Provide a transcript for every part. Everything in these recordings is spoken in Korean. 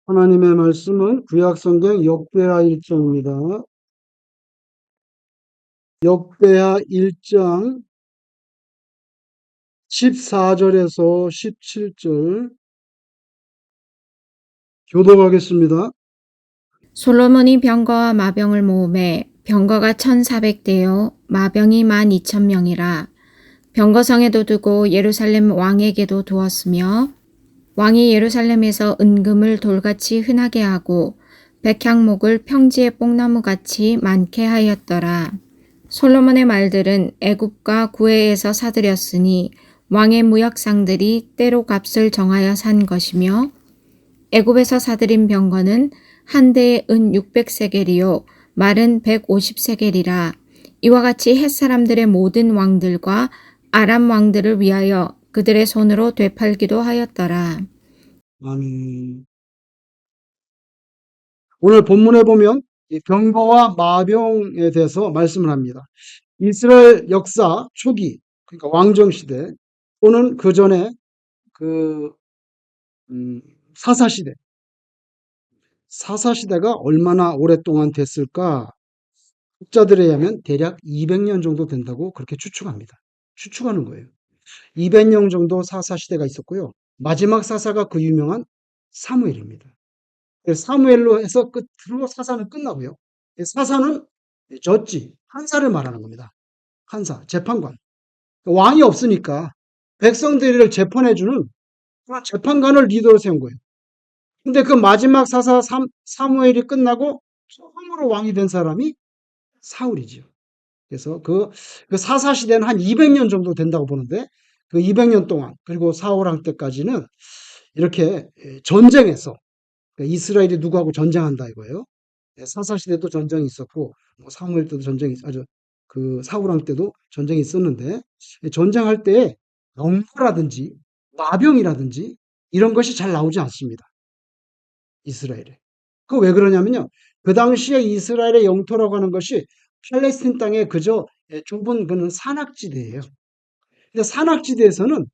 하나님의 말씀은 구약성경 역대하 1장입니다. 역대하 1장 14절에서 17절 교독하겠습니다. 솔로몬이 병거와 마병을 모으매 병거가 1400대요 마병이 12,000명이라. 병거성에도 두고 예루살렘 왕에게도 두었으며 왕이 예루살렘에서 은금을 돌같이 흔하게 하고 백향목을 평지의 뽕나무같이 많게 하였더라. 솔로몬의 말들은 애굽과 구해에서 사들였으니 왕의 무역상들이 때로 값을 정하여 산 것이며 애굽에서 사들인 병거는 한 대에 은 600세겔이요 말은 150세겔이라. 이와 같이 헷사람들의 모든 왕들과 아람 왕들을 위하여 그들의 손으로 되팔기도 하였더라. 아멘. 오늘 본문에 보면 이 병거와 마병에 대해서 말씀을 합니다. 이스라엘 역사 초기, 그러니까 왕정시대 또는 그 전에 그 사사시대, 사사시대가 얼마나 오랫동안 됐을까? 학자들에 의하면 대략 200년 정도 된다고 그렇게 추측합니다. 추측하는 거예요. 200년 정도 사사시대가 있었고요. 마지막 사사가 그 유명한 사무엘입니다. 사무엘로 해서 끝으로 사사는 끝나고요. 사사는 젖지, 한사를 말하는 겁니다. 한사, 재판관. 왕이 없으니까 백성들을 재판해주는 그런 재판관을 리더로 세운 거예요. 근데 그 마지막 사사 사무엘이 끝나고 처음으로 왕이 된 사람이 사울이죠. 그래서 그 사사 시대는 한 200년 정도 된다고 보는데 그 200년 동안 그리고 사울 왕 때까지는 이렇게 전쟁에서 그러니까 이스라엘이 누구하고 전쟁한다 이거예요. 사사 시대도 전쟁이 있었고 뭐 사무엘 때도 전쟁이 아주 그 사울 왕 때도 전쟁이 있었는데 전쟁할 때 영토라든지 마병이라든지 이런 것이 잘 나오지 않습니다. 이스라엘에. 그 왜 그러냐면요. 그 당시에 이스라엘의 영토라고 하는 것이 팔레스틴 땅에 그저 좁은 그는 산악지대예요. 근데 산악지대에서는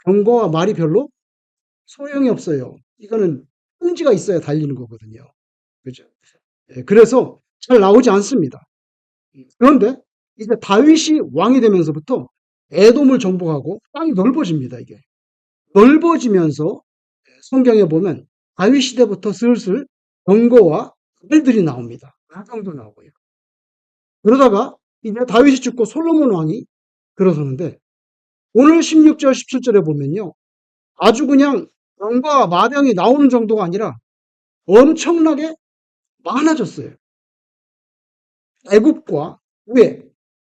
경거와 말이 별로 소용이 없어요. 이거는 평지가 있어야 달리는 거거든요. 그죠? 그래서 잘 나오지 않습니다. 그런데 이제 다윗이 왕이 되면서부터 에돔을 정복하고 땅이 넓어집니다. 이게 넓어지면서 성경에 보면 다윗 시대부터 슬슬 병거와 말들이 나옵니다. 나병도 나오고요. 그러다가 이제 다윗이 죽고 솔로몬 왕이 들어서는데 오늘 16절, 17절에 보면요. 아주 그냥 병과 마병이 나오는 정도가 아니라 엄청나게 많아졌어요. 애굽과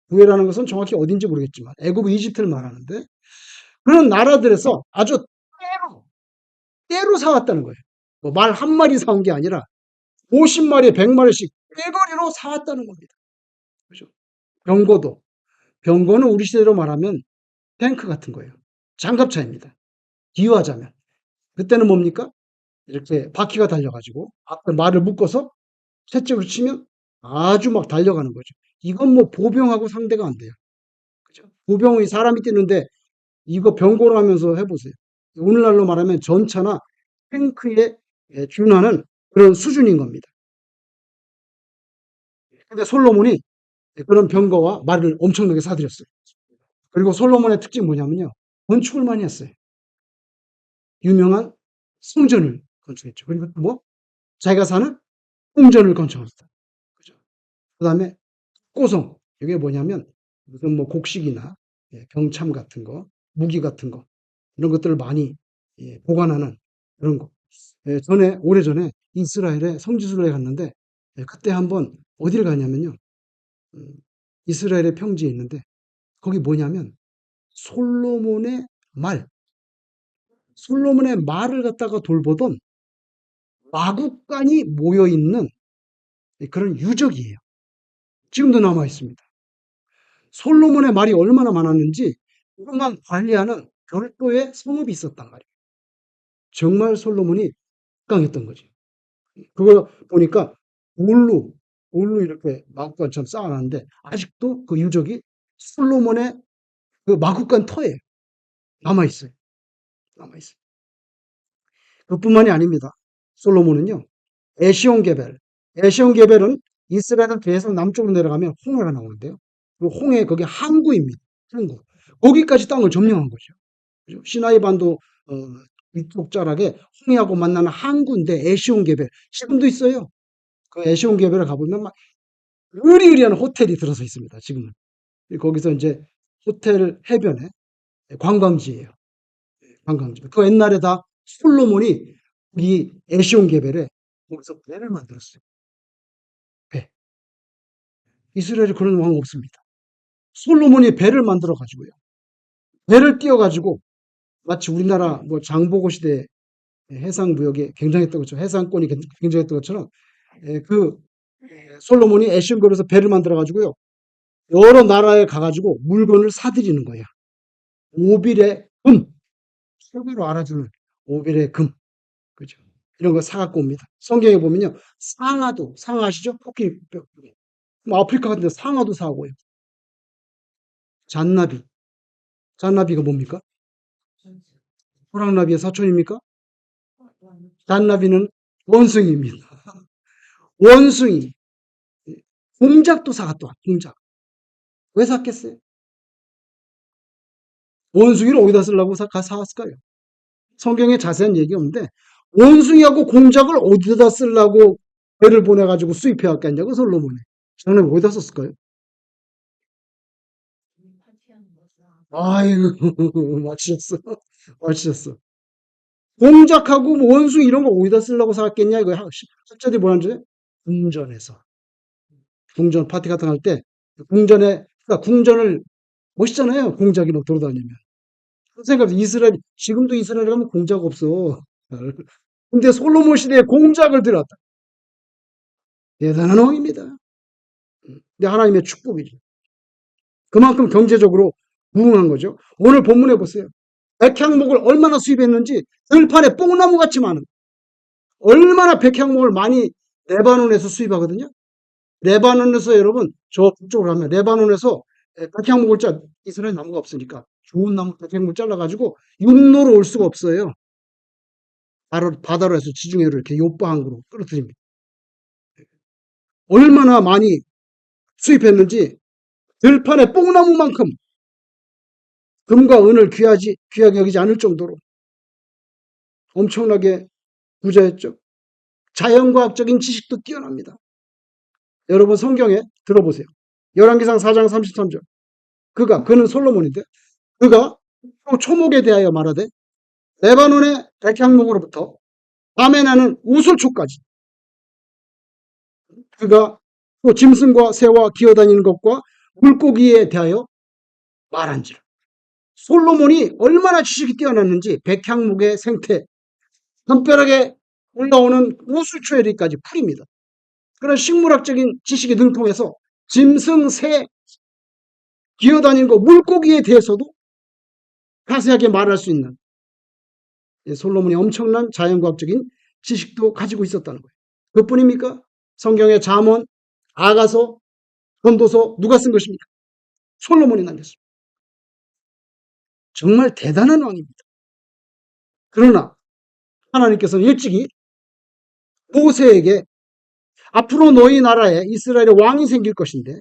구해라는 것은 정확히 어딘지 모르겠지만 애굽, 이집트를 말하는데 그런 나라들에서 아주 때로 사왔다는 거예요. 뭐 말 한 마리 사온 게 아니라 50마리, 100마리씩 떼거리로 사왔다는 겁니다. 그죠? 병거도. 병거는 우리 시대로 말하면 탱크 같은 거예요. 장갑차입니다. 비유하자면. 그때는 뭡니까? 이렇게 바퀴가 달려가지고 앞에 말을 묶어서 채찍으로 치면 아주 막 달려가는 거죠. 이건 뭐 보병하고 상대가 안 돼요. 그죠? 보병이 사람이 뛰는데 이거 병거로 하면서 해보세요. 오늘날로 말하면 전차나 탱크에 준하는 그런 수준인 겁니다. 근데 솔로몬이 그런 병거와 말을 엄청나게 사들였어요. 그리고 솔로몬의 특징이 뭐냐면요. 건축을 많이 했어요. 유명한 성전을 건축했죠. 그리고 또 뭐? 자기가 사는 궁전을 건축했다. 그죠? 그 다음에 고성. 이게 뭐냐면 무슨 뭐 곡식이나 병참 같은 거, 무기 같은 거 이런 것들을 많이 보관하는 그런 거. 오래전에 이스라엘에 성지순례에 갔는데 그때 한번 어디를 가냐면요. 음, 이스라엘의 평지에 있는데 거기 뭐냐면 솔로몬의 말, 솔로몬의 말을 갖다가 돌보던 마국간이 모여 있는 그런 유적이에요. 지금도 남아 있습니다. 솔로몬의 말이 얼마나 많았는지 그것만 관리하는 별도의 성읍이 있었단 말이에요. 정말 솔로몬이 강했던 거지. 그거 보니까 돌로 이렇게 마국간처럼 쌓아놨는데 아직도 그 유적이 솔로몬의 그 마국간 터에 남아 있어요. 남아 있어요. 그뿐만이 아닙니다. 솔로몬은요. 에시온게벨. 에시온게벨은 이스라엘을 계속 남쪽으로 내려가면 홍해가 나오는데요. 그 홍해 거기 항구입니다. 항구. 거기까지 땅을 점령한 거죠. 그죠? 시나이 반도 위쪽 자락에 홍해하고 만나는 항구인데 에시온게벨 지금도 있어요. 그 에시온게벨에 가보면 막 으리으리한 호텔이 들어서 있습니다. 지금은 거기서 이제 호텔 해변에 관광지예요. 관광지. 그 옛날에 다 솔로몬이 이 에시온게벨에 거기서 배를 만들었어요. 배. 이스라엘에 그런 왕 없습니다. 솔로몬이 배를 만들어 가지고요. 배를 띄워 가지고 마치 우리나라 뭐 장보고 시대 해상 무역이 굉장했던 것처럼 해상권이 굉장했던 것처럼 그 솔로몬이 애신골에서 배를 만들어 가지고요. 여러 나라에 가 가지고 물건을 사들이는 거야. 오빌의 금. 최고로 알아주는 오빌의 금. 그죠? 이런 거 사갖고 옵니다. 성경에 보면요. 상아도, 상아 아시죠? 코끼리 뼈. 뭐 아프리카 같은 데 상아도 사고요. 잔나비. 잔나비가 뭡니까? 호랑나비의 사촌입니까? 잔나비는 원숭이입니다. 원숭이. 공작도 사갔다 와, 공작. 왜 샀겠어요? 원숭이를 어디다 쓰려고 사왔을까요? 성경에 자세한 얘기 없는데, 원숭이하고 공작을 어디다 쓰려고 배를 보내가지고 수입해 왔겠냐고, 솔로몬이. 장난 어디다 썼을까요? 아이고, 맞추셨어. 맞추셨어. 공작하고 뭐 원숭이 이런 거 어디다 쓰려고 사왔겠냐, 이거 학자들이 뭐라는지 궁전에서. 궁전 파티 같은 거 할 때, 궁전에, 그러니까 궁전을 멋있잖아요. 공작이 막 돌아다니면. 생각해 이스라엘, 지금도 이스라엘 가면 공작 없어. 근데 솔로몬 시대에 공작을 들었다. 대단한 왕입니다. 근데 하나님의 축복이죠. 그만큼 경제적으로 부흥한 거죠. 오늘 본문에 보세요. 백향목을 얼마나 수입했는지 들판에 뽕나무 같이 많은, 얼마나 백향목을 많이 레바논에서 수입하거든요. 레바논에서 여러분 저 북쪽으로 가면 레바논에서 백향목을 이스라엘 나무가 없으니까 좋은 나무 백향목을 잘라가지고 육로로 올 수가 없어요. 바다로 해서 지중해로 이렇게 요바항구로 끌어들입니다. 얼마나 많이 수입했는지 들판에 뽕나무만큼 금과 은을 귀하게 여기지 않을 정도로 엄청나게 부자였죠. 자연과학적인 지식도 뛰어납니다. 여러분 성경에 들어보세요. 열왕기상 4장 33절. 그는 솔로몬인데 그가 또 초목에 대하여 말하되 레바논의 백향목으로부터 밤에 나는 우슬초까지 그가 또 짐승과 새와 기어다니는 것과 물고기에 대하여 말한지라. 솔로몬이 얼마나 지식이 뛰어났는지 백향목의 생태, 담벼락에 올라오는 우수초에리까지 풀입니다. 그런 식물학적인 지식이 능통해서 짐승, 새, 기어다니는 거, 물고기에 대해서도 자세하게 말할 수 있는 솔로몬이 엄청난 자연과학적인 지식도 가지고 있었다는 거예요. 그뿐입니까? 성경의 잠언, 아가서, 전도서 누가 쓴 것입니까? 솔로몬이 남겼습니다. 정말 대단한 왕입니다. 그러나 하나님께서는 일찍이 모세에게 앞으로 너희 나라에 이스라엘에 왕이 생길 것인데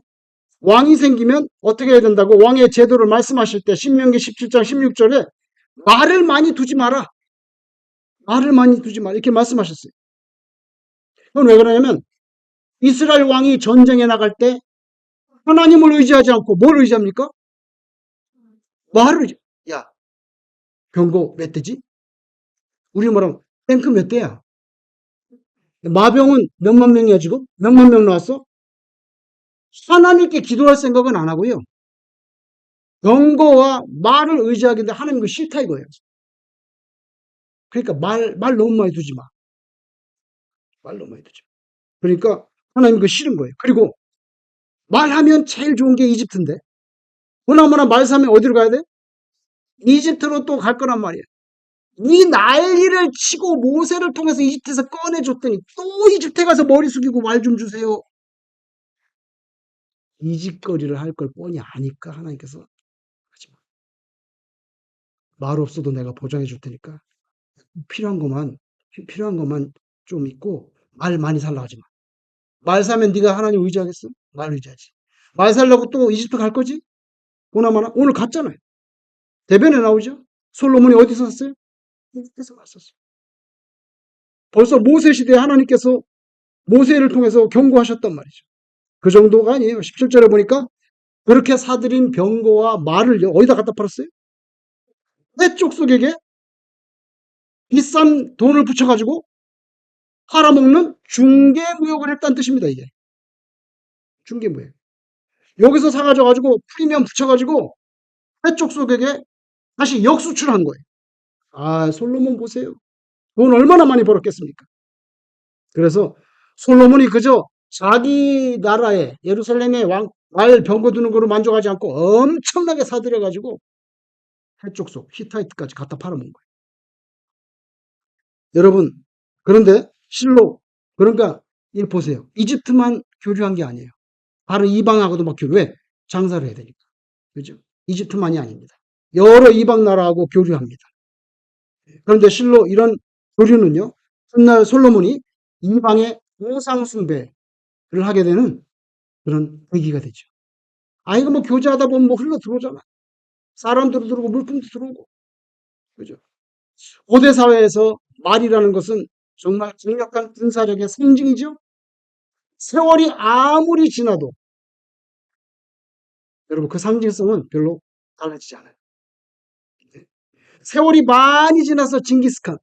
왕이 생기면 어떻게 해야 된다고 왕의 제도를 말씀하실 때 신명기 17장 16절에 말을 많이 두지 마라. 말을 많이 두지 마라. 이렇게 말씀하셨어요. 그건 왜 그러냐면 이스라엘 왕이 전쟁에 나갈 때 하나님을 의지하지 않고 뭘 의지합니까? 말을 의지. 야, 병거 몇 대지? 우리 뭐랑 탱크 몇 대야? 마병은 몇만 명이야 지금? 몇만 명 나왔어? 하나님께 기도할 생각은 안 하고요. 병거와 말을 의지하기인데 하나님 그 싫다 이거예요. 그러니까 말 너무 많이 두지 마. 말 너무 많이 두지 마. 그러니까 하나님 그 싫은 거예요. 그리고 말하면 제일 좋은 게 이집트인데 보나마나 말사면 어디로 가야 돼? 이집트로 또 갈 거란 말이에요. 이 난리를 치고 모세를 통해서 이집트에서 꺼내줬더니 또 이집트에 가서 머리 숙이고 말 좀 주세요. 이 짓거리를 할 걸 뻔히 아니까 하나님께서 하지 마. 말 없어도 내가 보장해 줄 테니까 필요한 것만 좀 있고 말 많이 살라 하지 마. 말 사면 네가 하나님 의지하겠어? 말 의지하지. 말 살려고 또 이집트 갈 거지? 보나마나 오늘 갔잖아요. 대변에 나오죠. 솔로몬이 어디서 샀어요? 이집트에서 갔었어요. 벌써 모세 시대에 하나님께서 모세를 통해서 경고하셨단 말이죠. 그 정도가 아니에요. 17절에 보니까 그렇게 사들인 병거와 말을 어디다 갖다 팔았어요? 내 족속에게 비싼 돈을 붙여가지고 팔아먹는 중개무역을 했다는 뜻입니다. 이게 중개무역. 여기서 사가지고 프리미엄 붙여가지고 해쪽 속에게 다시 역수출한 거예요. 아, 솔로몬 보세요. 돈 얼마나 많이 벌었겠습니까? 그래서 솔로몬이 그저 자기 나라에 예루살렘에 말 병거 두는 거로 만족하지 않고 엄청나게 사들여가지고 해쪽 속 히타이트까지 갖다 팔아먹은 거예요. 여러분, 그런데 실로 그러니까 일 보세요. 이집트만 교류한 게 아니에요. 다른 이방하고도 막 교류. 왜? 장사를 해야 되니까. 그죠? 이집트만이 아닙니다. 여러 이방 나라하고 교류합니다. 그런데 실로 이런 교류는요, 훗날 솔로몬이 이방의 우상 숭배를 하게 되는 그런 계기가 되죠. 아, 이거 뭐 교제하다 보면 뭐 흘러 들어오잖아. 사람들도 들어오고 물품도 들어오고. 그죠? 고대 사회에서 말이라는 것은 정말 강력한 군사력의 상징이죠. 세월이 아무리 지나도 여러분 그 상징성은 별로 달라지지 않아요. 세월이 많이 지나서 징기스칸,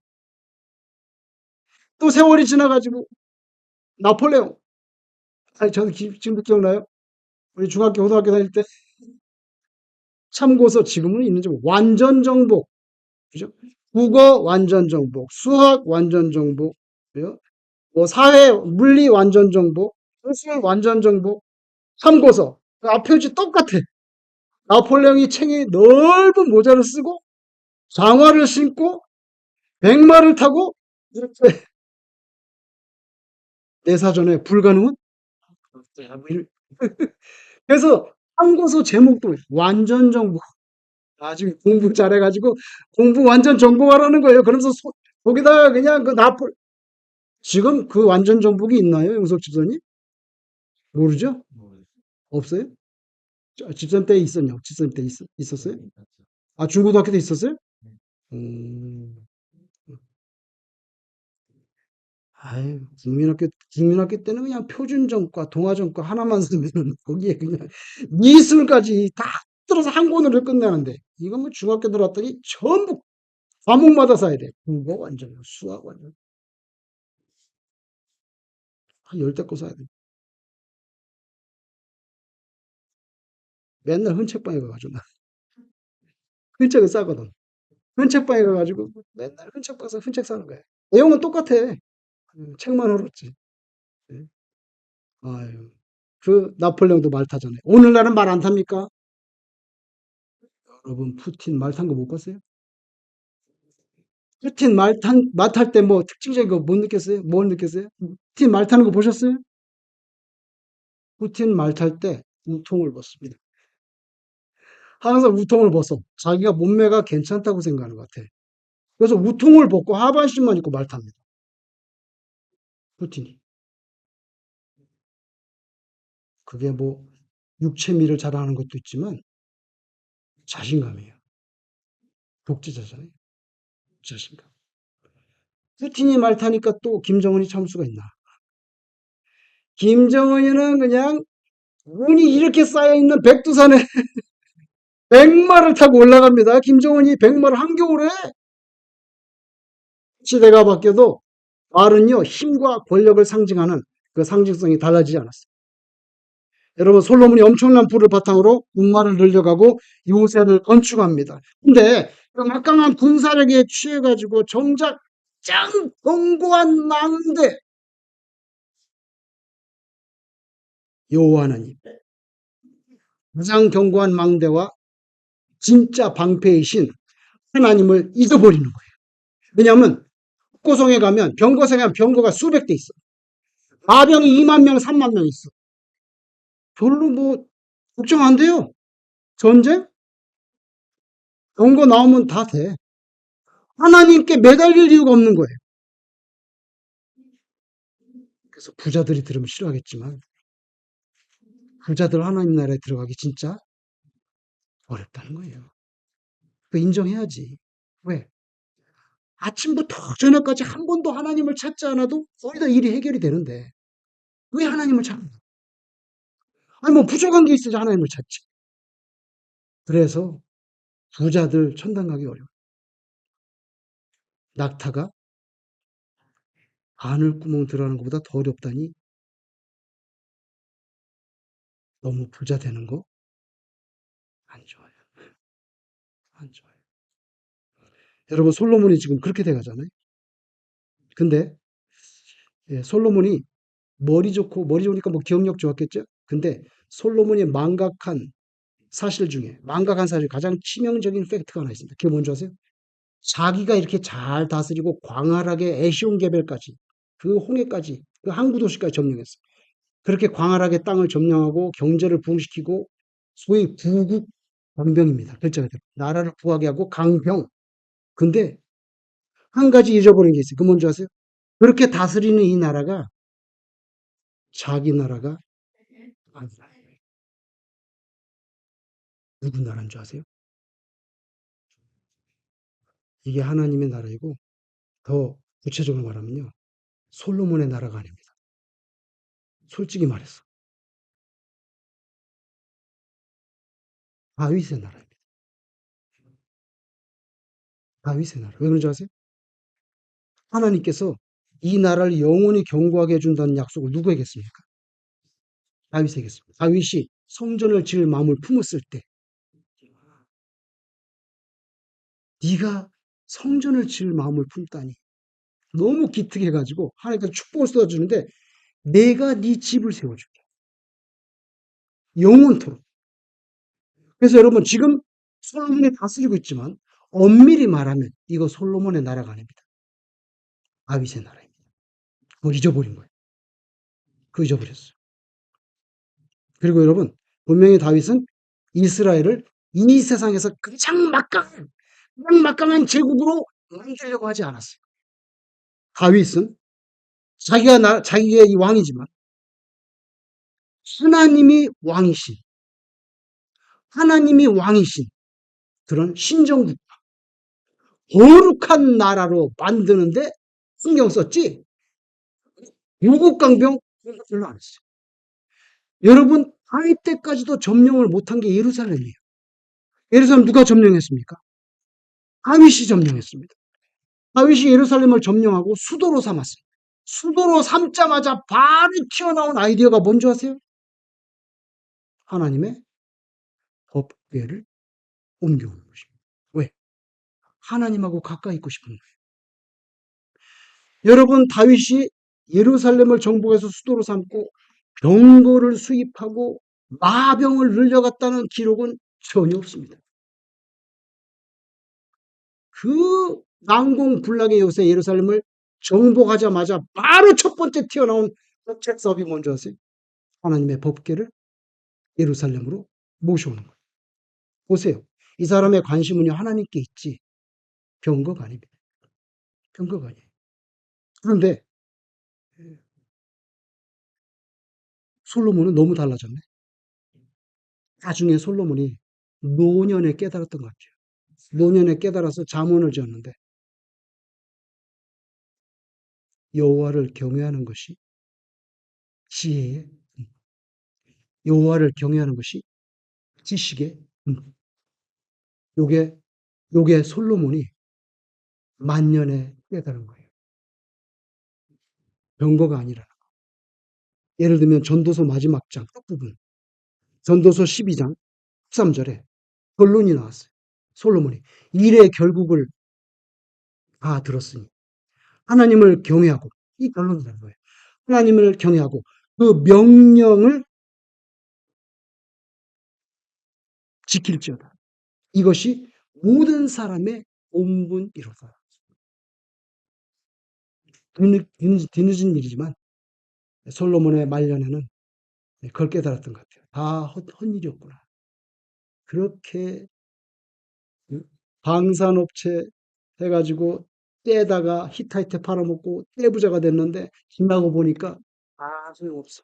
또 세월이 지나가지고 나폴레옹. 아니, 저도 지금도 기억나요? 우리 중학교, 고등학교 다닐 때 참고서 지금은 있는지 완전 정복, 그죠? 국어 완전 정복, 수학 완전 정복, 그죠? 뭐 사회 물리 완전 정복, 수술 완전 정복, 참고서 그 앞표지 똑같아. 나폴레옹이 챙이 넓은 모자를 쓰고 장화를 신고 백마를 타고 이렇게 내 사전에 불가능은 그래서 참고서 제목도 완전 정복. 나중에 공부 잘해가지고 공부 완전 정복하라는 거예요. 그러면서 거기다가 그냥 그 나폴 지금 그 완전 정복이 있나요, 영석 집사님? 모르죠? 없어요? 집사님 때 있었냐? 집사님 때 있었어요? 아, 중고등학교 때 있었어요? 음, 아유, 국민학교 때는 그냥 표준정과 동아정과 하나만 쓰면 거기에 그냥 미술까지 다 들어서 한 권으로 끝내는데 이건 뭐 중학교 들어왔더니 전부 과목마다 써야 돼. 국어 완전, 수학 완전. 한 열대 거 써야 돼. 맨날 흔책방에 가가지고. 흔책은 싸거든. 흔책방에 가가지고 맨날 흔책방에서 흔책 사는 거야. 내용은 똑같아. 책만 흐렸지. 예. 아유. 그 나폴레옹도 말 타잖아요. 오늘날은 말 안 탑니까? 여러분, 푸틴 말 탄 거 못 봤어요? 푸틴 말 탈 때 뭐 특징적인 거 못 느꼈어요? 뭘 느꼈어요? 푸틴 말 타는 거 보셨어요? 푸틴 말 탈 때 우통을 벗습니다. 항상 우통을 벗어. 자기가 몸매가 괜찮다고 생각하는 것 같아. 그래서 우통을 벗고 하반신만 입고 말 탑니다. 푸틴이. 그게 뭐 육체미를 자랑하는 것도 있지만 자신감이에요. 독재자잖아요. 자신감. 푸틴이 말 타니까 또 김정은이 참을 수가 있나? 김정은이는 그냥 운이 이렇게 쌓여있는 백두산에 백마를 타고 올라갑니다. 김정은이 백마를 한겨울에 시대가 바뀌어도 말은요 힘과 권력을 상징하는 그 상징성이 달라지지 않았어요. 여러분 솔로몬이 엄청난 부를 바탕으로 군마를 늘려가고 요새를 건축합니다. 근데 그 막강한 군사력에 취해가지고 정작 짱 견고한 망대 여호와 하나님 가장 견고한 망대와 진짜 방패이신 하나님을 잊어버리는 거예요. 왜냐하면 고성에 가면 병거성에 가면 병거가 수백 대 있어. 마병이 2만 명, 3만 명 있어. 별로 뭐 걱정 안 돼요. 전쟁? 병거 나오면 다 돼. 하나님께 매달릴 이유가 없는 거예요. 그래서 부자들이 들으면 싫어하겠지만 부자들 하나님 나라에 들어가기 진짜 어렵다는 거예요. 그 인정해야지. 왜? 아침부터 저녁까지 한 번도 하나님을 찾지 않아도 거의 다 일이 해결이 되는데 왜 하나님을 찾는 거야? 아니 뭐 부족한 게 있어야지 하나님을 찾지. 그래서 부자들 천당 가기 어려워. 낙타가 바늘구멍 들어가는 것보다 더 어렵다니 너무 부자 되는 거 안 좋아요. 안 좋아요. 여러분 솔로몬이 지금 그렇게 돼 가잖아요. 근데 예, 솔로몬이 머리 좋으니까 뭐 기억력 좋았겠죠? 근데 솔로몬이 망각한 사실 가장 치명적인 팩트가 하나 있습니다. 그게 뭔지 아세요? 자기가 이렇게 잘 다스리고 광활하게 에시온게벨까지 그 홍해까지 그 항구 도시까지 점령했어요. 그렇게 광활하게 땅을 점령하고 경제를 부흥시키고 소위 부국 강병입니다. 글자 그대로 나라를 부하게 하고 강병. 근데 한 가지 잊어버린 게 있어요. 그 뭔지 아세요? 그렇게 다스리는 이 나라가 자기 나라가 아니라 누구 나라인 줄 아세요? 이게 하나님의 나라이고 더 구체적으로 말하면요. 솔로몬의 나라가 아닙니다. 솔직히 말해서 다윗의 나라입니다. 다윗의 나라. 왜 그런지 아세요? 하나님께서 이 나라를 영원히 견고하게 해준다는 약속을 누구에게 했습니까? 다윗에게 했습니다. 다윗이 성전을 지을 마음을 품었을 때 네가 성전을 지을 마음을 품다니 너무 기특해가지고 하나님께서 축복을 쏟아주는데 내가 네 집을 세워줄게. 영원토록. 그래서 여러분 지금 솔로몬이 다스리고 있지만 엄밀히 말하면 이거 솔로몬의 나라가 아닙니다. 다윗의 나라입니다. 그걸 잊어버린 거예요. 그거 잊어버렸어요. 그리고 여러분 분명히 다윗은 이스라엘을 이 세상에서 가장 막강한 제국으로 만들려고 하지 않았어요. 다윗은 자기가 이 왕이지만 하나님이 왕이신 하나님이 왕이신 그런 신정국 거룩한 나라로 만드는데 신경 썼지 유국강병 별로 안 했어요. 여러분 다윗 때까지도 점령을 못한 게 예루살렘이에요. 예루살렘 누가 점령했습니까? 다윗이 점령했습니다. 다윗이 예루살렘을 점령하고 수도로 삼았어요. 수도로 삼자마자 바로 튀어나온 아이디어가 뭔지 아세요? 하나님의 법궤를 옮겨오는 것입니다. 왜? 하나님하고 가까이 있고 싶은 거예요. 여러분 다윗이 예루살렘을 정복해서 수도로 삼고 병거를 수입하고 마병을 늘려갔다는 기록은 전혀 없습니다. 그 난공불락의 요새 예루살렘을 정복하자마자 바로 첫 번째 튀어나온 정책 사업이 뭔지 아세요? 하나님의 법궤를 예루살렘으로 모셔오는 거예요. 보세요. 이 사람의 관심은요 하나님께 있지 병거가 아닙니다. 병거가 아니에요. 그런데 솔로몬은 너무 달라졌네. 나중에 솔로몬이 노년에 깨달았던 것 같아요. 노년에 깨달아서 잠언을 지었는데 여호와를 경외하는 것이 지혜의 여호와를 경외하는 것이 지식의 요게 요게 솔로몬이 만년에 깨달은 거예요. 병거가 아니라. 예를 들면 전도서 마지막 장 끝부분. 전도서 12장 13절에 결론이 나왔어요. 솔로몬이 일의 결국을 다 들었으니 하나님을 경외하고 이 결론이 난 거예요. 하나님을 경외하고 그 명령을 지킬지어다. 이것이 모든 사람의 본분이로다. 뒤늦은 일이지만 솔로몬의 말년에는 그걸 깨달았던 것 같아요. 다 헛일이었구나. 그렇게 방산업체 해가지고 떼다가 히타이트 팔아먹고 떼부자가 됐는데 지나고 보니까 소용없어.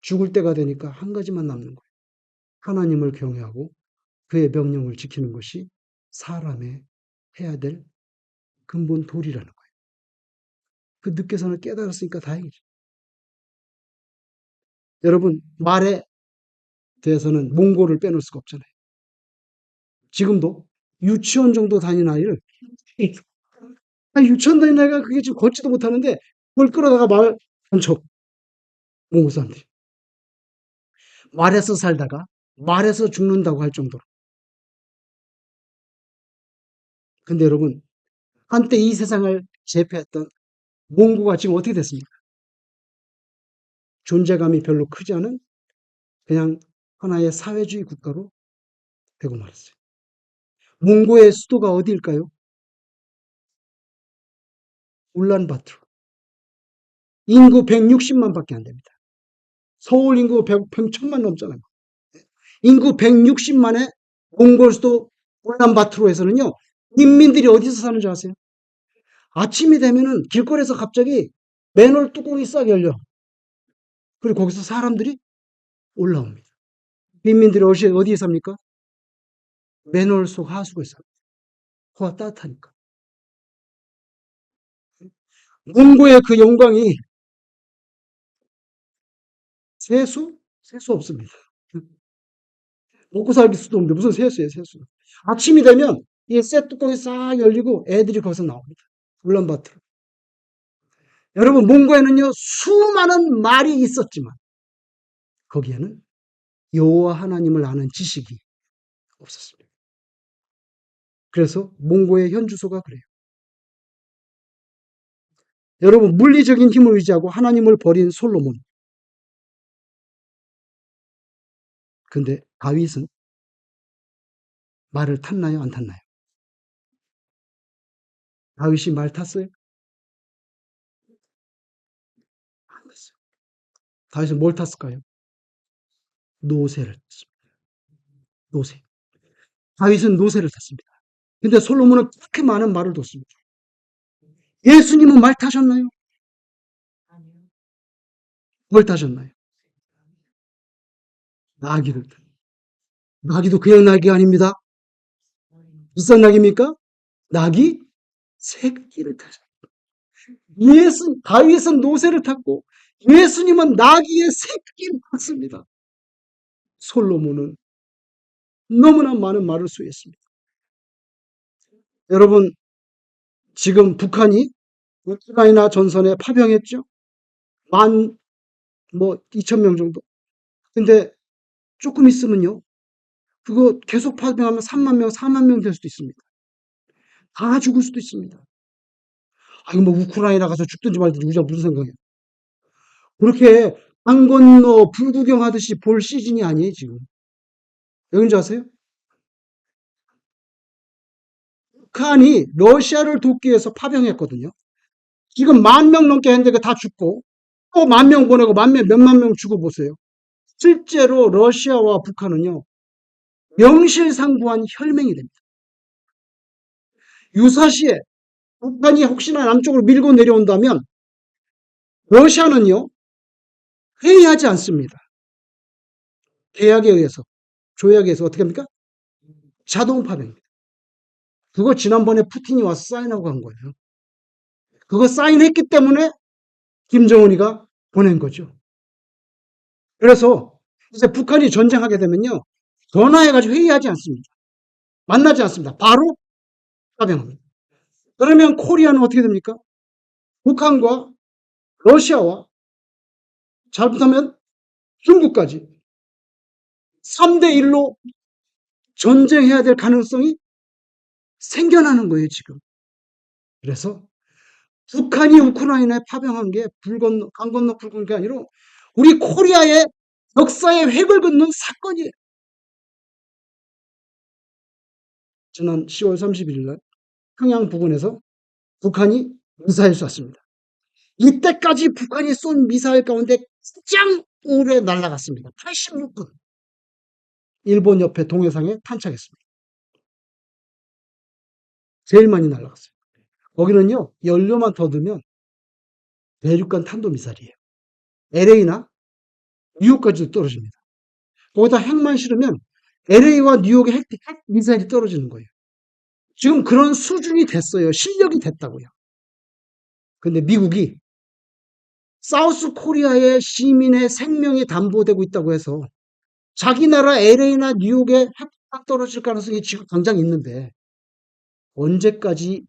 죽을 때가 되니까 한 가지만 남는 거예요. 하나님을 경외하고 그의 명령을 지키는 것이 사람의 해야 될 근본 도리라는 거예요. 그 늦게서는 깨달았으니까 다행이죠. 여러분, 말에 대해서는 몽고를 빼놓을 수가 없잖아요. 지금도 유치원 정도 다니는 아이를, 유치원 다니는 아이가 그게 지금 걷지도 못하는데 그걸 끌어다가 말 한 척, 몽고 사람들이. 말에서 살다가 말에서 죽는다고 할 정도로. 근데 여러분, 한때 이 세상을 제패했던 몽고가 지금 어떻게 됐습니까? 존재감이 별로 크지 않은 그냥 하나의 사회주의 국가로 되고 말았어요. 몽고의 수도가 어디일까요? 울란바토르. 인구 160만 밖에 안 됩니다. 서울 인구 1000만 넘잖아요. 인구 160만의 몽골 수도 울란바토르에서는요, 인민들이 어디서 사는 줄 아세요? 아침이 되면은 길거리에서 갑자기 맨홀 뚜껑이 싹 열려. 그리고 거기서 사람들이 올라옵니다. 빈민들이 어디에 삽니까? 맨홀 속 하수구에 삽니다. 거가 따뜻하니까. 몽고의 그 영광이 세수? 세수 없습니다. 먹고 살기 수도 없는데 무슨 세수예요, 세수. 아침이 되면 이 쇠 뚜껑이 싹 열리고 애들이 거기서 나옵니다. 울란바토르. 여러분, 몽고에는요, 수많은 말이 있었지만 거기에는 여호와 하나님을 아는 지식이 없었습니다. 그래서 몽고의 현 주소가 그래요. 여러분, 물리적인 힘을 의지하고 하나님을 버린 솔로몬. 근데 다윗은 말을 탔나요, 안 탔나요? 다윗이 말 탔어요? 안 탔어요. 다윗은 뭘 탔을까요? 노새를 탔습니다. 노새. 다윗은 노새를 탔습니다. 근데 솔로몬은 그렇게 많은 말을 뒀습니다. 예수님은 말 타셨나요? 뭘 타셨나요? 나귀를 타. 나귀도 그냥 나귀가 아닙니다. 비싼 나귀입니까? 나귀 새끼를 타셨. 다윗은 노새를 탔고 예수님은 나귀의 새끼를 탔습니다. 솔로몬은 너무나 많은 말을 수했습니다. 여러분, 지금 북한이 우크라이나 전선에 파병했죠? 2,000명 정도. 근데 조금 있으면요, 그거 계속 파병하면 3만 명, 4만 명 될 수도 있습니다. 다 죽을 수도 있습니다. 아니, 우크라이나 가서 죽든지 말든지 우리가 무슨 생각이에요? 그렇게 강 건너 불구경하듯이 볼 시즌이 아니에요, 지금. 왜 그런지 아세요? 북한이 러시아를 돕기 위해서 파병했거든요. 지금 10,000명 넘게 했는데 다 죽고, 또 10,000명 보내고 몇만 명 죽어보세요. 실제로 러시아와 북한은요, 명실상부한 혈맹이 됩니다. 유사시에 북한이 혹시나 남쪽으로 밀고 내려온다면 러시아는요, 회의하지 않습니다. 계약에 의해서, 조약에 의해서 어떻게 합니까? 자동 파병입니다. 그거 지난번에 푸틴이 와서 사인하고 간 거예요. 그거 사인했기 때문에 김정은이가 보낸 거죠. 그래서 이제 북한이 전쟁하게 되면요, 전화해가지고 회의하지 않습니다. 만나지 않습니다. 바로 파병합니다. 그러면 코리아는 어떻게 됩니까? 북한과 러시아와 잘못하면 중국까지 3대1로 전쟁해야 될 가능성이 생겨나는 거예요, 지금. 그래서 북한이 우크라이나에 파병한 게 강 건너 불 건너 게 아니라 우리 코리아의 역사의 획을 긋는 사건이에요. 지난 10월 31일 날 평양 부근에서 북한이 미사일 쐈습니다. 이때까지 북한이 쏜 미사일 가운데 가장 오래 날아갔습니다. 86분. 일본 옆에 동해상에 탄착했습니다. 제일 많이 날아갔어요. 거기는요, 연료만 더 넣으면 대륙간 탄도미사일이에요. LA나 뉴욕까지도 떨어집니다. 거기다 핵만 실으면 LA와 뉴욕에 핵 미사일이 떨어지는 거예요. 지금 그런 수준이 됐어요. 실력이 됐다고요. 근데 미국이 사우스 코리아의 시민의 생명이 담보되고 있다고 해서 자기 나라 LA나 뉴욕에 핵 떨어질 가능성이 지금 당장 있는데 언제까지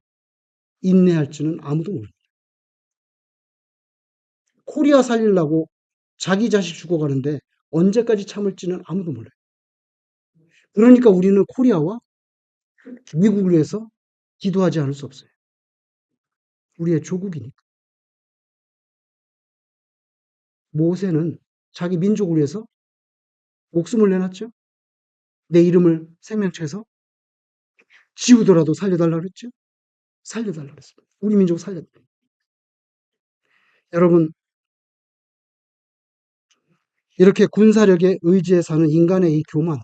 인내할지는 아무도 모릅니다. 코리아 살리려고 자기 자식 죽어가는데 언제까지 참을지는 아무도 몰라요. 그러니까 우리는 코리아와 미국을 위해서 기도하지 않을 수 없어요. 우리의 조국이니까. 모세는 자기 민족을 위해서 목숨을 내놨죠. 내 이름을 생명체에서 지우더라도 살려달라 그랬죠. 살려달라 그랬습니다. 우리 민족 살려달라. 여러분, 이렇게 군사력에 의지해 사는 인간의 이 교만,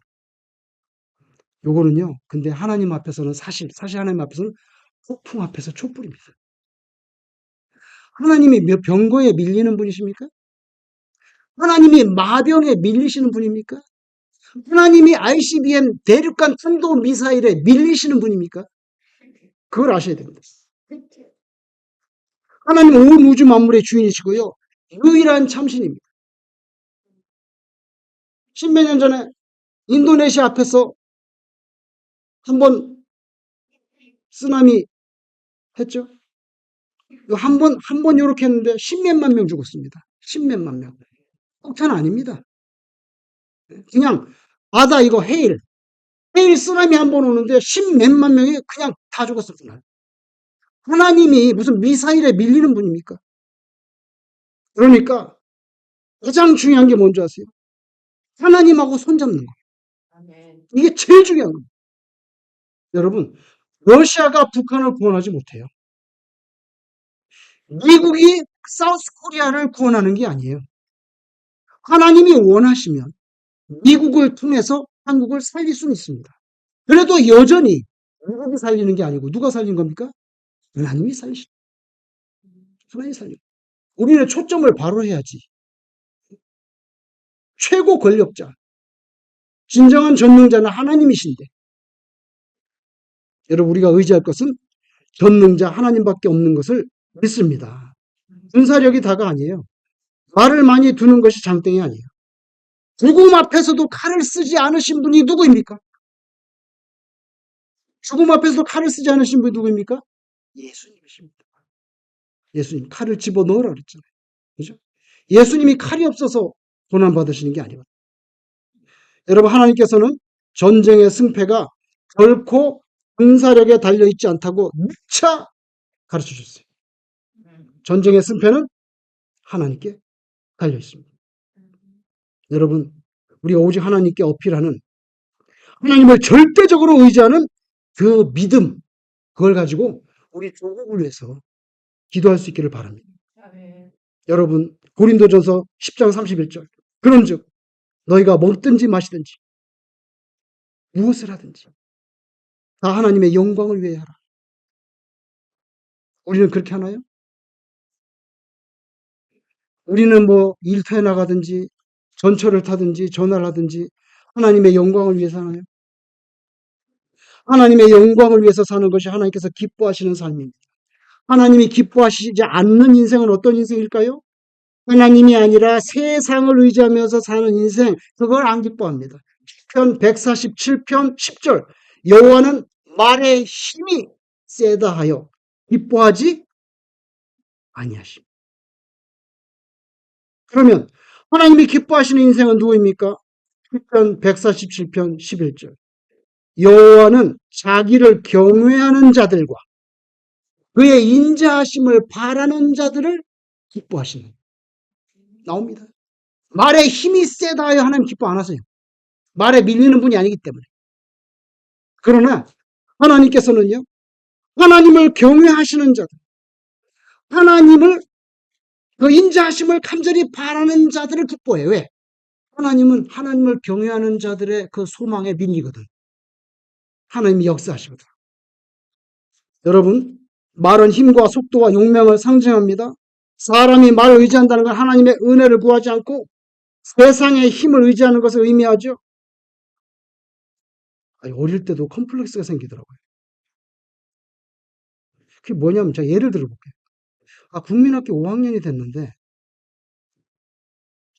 요거는요, 근데 하나님 앞에서는 사실 하나님 앞에서는 폭풍 앞에서 촛불입니다. 하나님이 병거에 밀리는 분이십니까? 하나님이 마병에 밀리시는 분입니까? 하나님이 ICBM 대륙간 탄도 미사일에 밀리시는 분입니까? 그걸 아셔야 됩니다. 하나님은 온 우주 만물의 주인이시고요. 유일한 참신입니다. 십몇 년 전에 인도네시아 앞에서 한번 쓰나미 했죠? 한 번 요렇게 했는데 십몇만 명 죽었습니다. 십몇만 명. 폭탄 아닙니다. 그냥 바다 이거 헤일 쓰나미 한 번 오는데 십몇만 명이 그냥 다 죽었습니다. 하나님이 무슨 미사일에 밀리는 분입니까? 그러니까 가장 중요한 게 뭔지 아세요? 하나님하고 손잡는 거예요. 이게 제일 중요한 겁니다. 여러분, 러시아가 북한을 구원하지 못해요. 미국이 사우스 코리아를 구원하는 게 아니에요. 하나님이 원하시면 미국을 통해서 한국을 살릴 수는 있습니다. 그래도 여전히 미국이 살리는 게 아니고 누가 살린 겁니까? 하나님이 살리시. 하나님이 살리. 우리는 초점을 바로 해야지. 최고 권력자, 진정한 전능자는 하나님이신데, 여러분 우리가 의지할 것은 전능자 하나님밖에 없는 것을 믿습니다. 군사력이 다가 아니에요. 말을 많이 두는 것이 장땡이 아니에요. 죽음 앞에서도 칼을 쓰지 않으신 분이 누구입니까? 죽음 앞에서도 칼을 쓰지 않으신 분이 누구입니까? 예수님이십니다. 예수님 칼을 집어넣으라 그랬잖아요. 그죠? 예수님이 칼이 없어서 고난받으시는 게 아니거든요. 여러분 하나님께서는 전쟁의 승패가 결코 군사력에 달려있지 않다고 누차 가르쳐 주셨어요. 전쟁의 승패는 하나님께 달려있습니다. 여러분 우리가 오직 하나님께 어필하는 하나님을 절대적으로 의지하는 그 믿음 그걸 가지고 우리 조국을 위해서 기도할 수 있기를 바랍니다. 여러분 고린도전서 10장 31절 그런즉 너희가 먹든지 마시든지 무엇을 하든지 다 하나님의 영광을 위해 하라. 우리는 그렇게 하나요? 우리는 뭐 일터에 나가든지 전철을 타든지 전화를 하든지 하나님의 영광을 위해서 하나요? 하나님의 영광을 위해서 사는 것이 하나님께서 기뻐하시는 삶입니다. 하나님이 기뻐하시지 않는 인생은 어떤 인생일까요? 하나님이 아니라 세상을 의지하면서 사는 인생, 그걸 안 기뻐합니다. 시편 147편 10절 여호와는 말의 힘이 세다 하여 기뻐하지 아니하심. 그러면 하나님이 기뻐하시는 인생은 누구입니까? 시편 147편 11절 여호와는 자기를 경외하는 자들과 그의 인자하심을 바라는 자들을 기뻐하시는 나옵니다. 말에 힘이 세다 하여 하나님 기뻐 안 하세요. 말에 밀리는 분이 아니기 때문에. 그러나 하나님께서는요. 하나님을 경외하시는 자들, 하나님을 그 인자하심을 간절히 바라는 자들을 기뻐해요. 왜? 하나님은 하나님을 경외하는 자들의 그 소망에 밀리거든. 하나님이 역사하시거든. 여러분, 말은 힘과 속도와 용맹을 상징합니다. 사람이 말을 의지한다는 건 하나님의 은혜를 구하지 않고 세상의 힘을 의지하는 것을 의미하죠. 어릴 때도 컴플렉스가 생기더라고요. 그게 뭐냐면 제가 예를 들어볼게요. 국민학교 5학년이 됐는데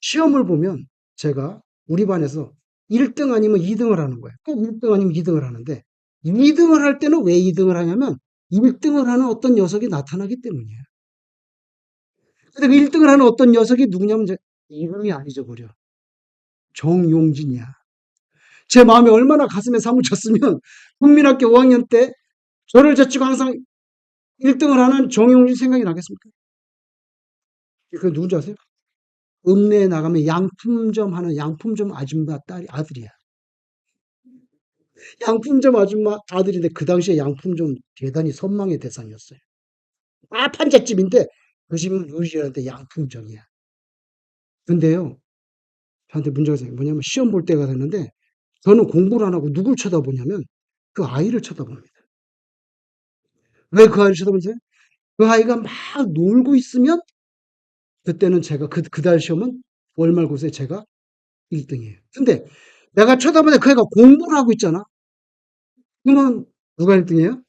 시험을 보면 제가 우리 반에서 1등 아니면 2등을 하는 거예요. 꼭 1등 아니면 2등을 하는데 2등을 할 때는 왜 2등을 하냐면 1등을 하는 어떤 녀석이 나타나기 때문이에요. 근데 그 1등을 하는 어떤 녀석이 누구냐면 이름이 안 잊어버려. 정용진이야. 제 마음에 얼마나 가슴에 사무쳤으면 국민학교 5학년 때 저를 제치고 항상 1등을 하는 정용진 생각이 나겠습니까? 그 누군지 아세요? 읍내에 나가면 양품점 하는 양품점 아줌마 아들이야. 양품점 아줌마 아들인데 그 당시에 양품점 대단히 선망의 대상이었어요. 판잣집인데 그 집은 유일한데 양품점이야. 근데요, 저한테 문제가 생겨요. 뭐냐면 시험 볼 때가 됐는데 저는 공부를 안 하고 누굴 쳐다보냐면 그 아이를 쳐다봅니다. 왜 그 아이를 쳐다보세요? 그 아이가 막 놀고 있으면 그때는 제가 그달 시험은 월말고사에 제가 1등이에요. 근데 내가 쳐다보는데 그 애가 공부를 하고 있잖아. 그러면 누가 1등이에요?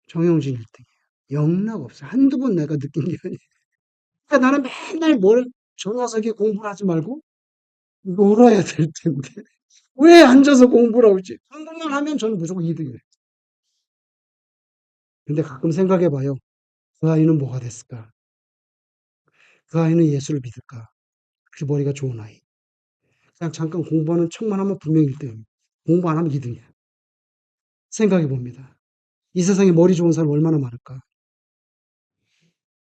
정영진 1등이에요. 영락 없어요. 한두 번 내가 느낀 게 아니에요. 그러니까 나는 맨날 저 녀석이 공부를 하지 말고 놀아야 될 텐데. 왜 앉아서 공부를 하고 있지? 공부만 하면 저는 무조건 2등이에요. 근데 가끔 생각해 봐요. 그 아이는 뭐가 됐을까? 그 아이는 예수를 믿을까? 그 머리가 좋은 아이. 그냥 잠깐 공부하는 척만 하면 분명히 1등입니다. 공부 안 하면 2등이야. 생각해 봅니다. 이 세상에 머리 좋은 사람 얼마나 많을까?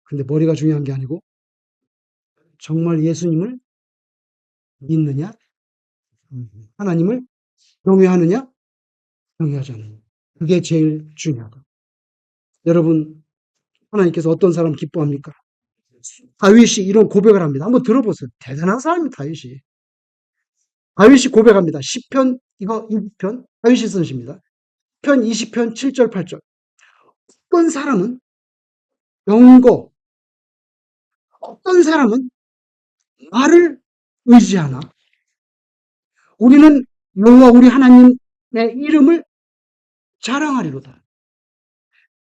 근데 머리가 중요한 게 아니고 정말 예수님을 믿느냐? 하나님을 경외하느냐? 경외하지 않느냐? 그게 제일 중요하다. 여러분, 하나님께서 어떤 사람 기뻐합니까? 다윗이 이런 고백을 합니다. 한번 들어보세요. 대단한 사람입니다, 다윗이. 다윗이 고백합니다. 시편 이거 2편 다윗이 쓴 시입니다. 편 20편 7절 8절. 어떤 사람은 병거, 어떤 사람은 말을 의지하나 우리는 여호와 우리 하나님의 이름을 자랑하리로다.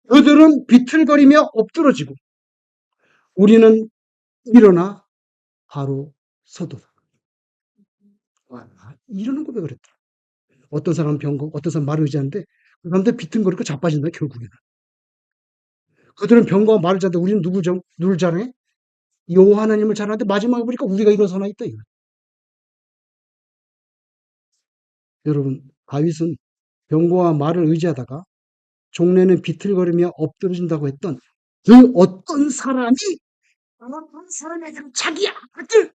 그들은 비틀거리며 엎드러지고 우리는 일어나 바로 서도다. 와, 이러는 고백을 했더라. 어떤 사람은 병거, 어떤 사람은 말을 의지하는데 그 사람들 비틀거리고 자빠진다 결국에는. 그들은 병거와 말을 자는데 우리는 누굴 자랑해? 여호와 하나님을 자랑하는데 마지막에 보니까 우리가 일어서나 있다 이거. 여러분 다윗은 병거와 말을 의지하다가 종래는 비틀거리며 엎드러진다고 했던 그 어떤 사람이 어떤 사람에게 자기 아들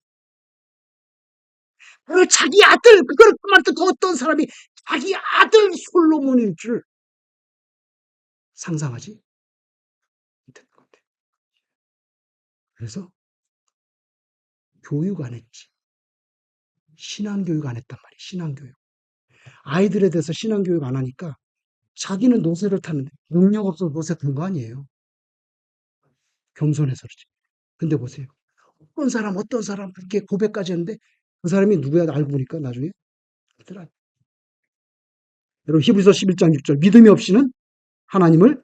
그 자기 아들 그걸 그만큼 더 어떤 사람이 자기 아들 솔로몬일 줄 상상하지 못했던 것 같아요. 그래서 교육 안 했지. 신앙교육 안 했단 말이에요. 신앙교육. 아이들에 대해서 신앙교육 안 하니까 자기는 노새를 탔는데 능력 없어서 노새 탄 거 아니에요. 겸손해서 그렇지. 근데 보세요. 어떤 사람 그렇게 고백까지 했는데 그 사람이 누구야 알고 보니까 나중에 여러분 히브리서 11장 6절 믿음이 없이는 하나님을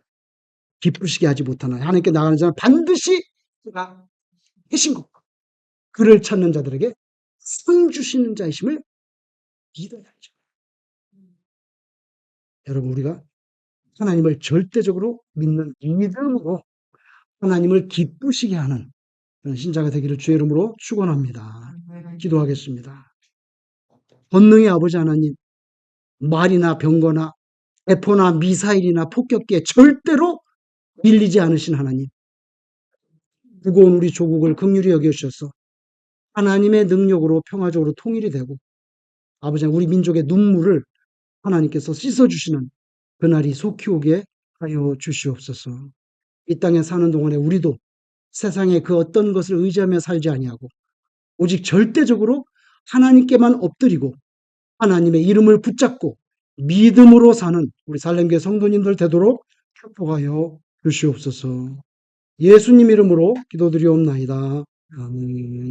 기쁘시게 하지 못하나 하나님께 나가는 자는 반드시 그가 계신 것 그를 찾는 자들에게 상 주시는 자이심을 믿어야죠. 여러분 우리가 하나님을 절대적으로 믿는 믿음으로 하나님을 기쁘시게 하는 그런 신자가 되기를 주의 이름으로 축원합니다. 기도하겠습니다. 권능의 아버지 하나님 말이나 병거나 대포나 미사일이나 폭격기에 절대로 밀리지 않으신 하나님 무거운 우리 조국을 긍휼히 여겨주셔서 하나님의 능력으로 평화적으로 통일이 되고 아버지 우리 민족의 눈물을 하나님께서 씻어주시는 그날이 속히 오게 하여 주시옵소서. 이 땅에 사는 동안에 우리도 세상에 그 어떤 것을 의지하며 살지 아니하고 오직 절대적으로 하나님께만 엎드리고 하나님의 이름을 붙잡고 믿음으로 사는 우리 살렘교회 성도님들 되도록 축복하여 주시옵소서. 예수님 이름으로 기도드리옵나이다. 아멘.